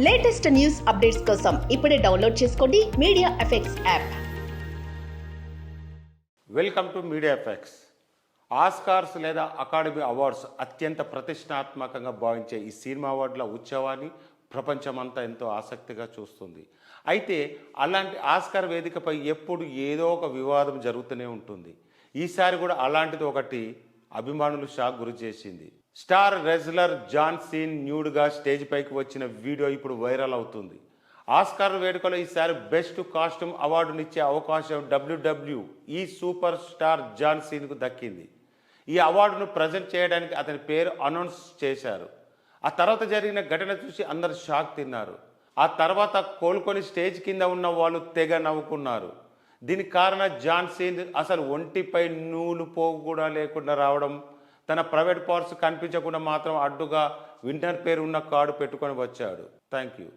Latest news updates కోసం ఇప్పుడే download చేసుకోండి media effects app. Welcome to media effects. Oscars లేదా అకాడమీ అవార్డ్స్ అత్యంత ప్రతిష్టాత్మకంగా భావించే ఈ సినిమా అవార్డుల ఉత్సవాన్ని ప్రపంచమంతా ఎంతో ఆసక్తిగా చూస్తుంది. అయితే అలాంటి ఆస్కార్ వేదికపై ఎప్పుడు ఏదో ఒక వివాదం జరుగుతూనే ఉంటుంది. ఈసారి కూడా అలాంటిది ఒకటి అభిమానులు షాక్ గురి చేసింది. స్టార్ రెజ్లర్ జాన్ సీన్ న్యూడ్గా స్టేజ్ పైకి వచ్చిన వీడియో ఇప్పుడు వైరల్ అవుతుంది. ఆస్కార్ వేడుకలో ఈసారి బెస్ట్ కాస్ట్యూమ్ అవార్డునిచ్చే అవకాశం WWE సూపర్ స్టార్ జాన్ సీన్కు దక్కింది. ఈ అవార్డును ప్రజెంట్ చేయడానికి అతని పేరు అనౌన్స్ చేశారు. ఆ తర్వాత జరిగిన ఘటన చూసి అందరు షాక్ తిన్నారు. ఆ తర్వాత కోలుకొని స్టేజ్ కింద ఉన్న వాళ్ళు తెగ నవ్వుకున్నారు. దీనికి కారణం జాన్ సీన్ అసలు ఒంటిపై నూలు పోగు కూడా లేకుండా రావడం, తన ప్రైవేట్ పార్ట్స్ కనిపించకుండా మాత్రం అడ్డుగా విన్నర్ పేరు ఉన్న కార్డు పెట్టుకొని వచ్చాడు. Thank you.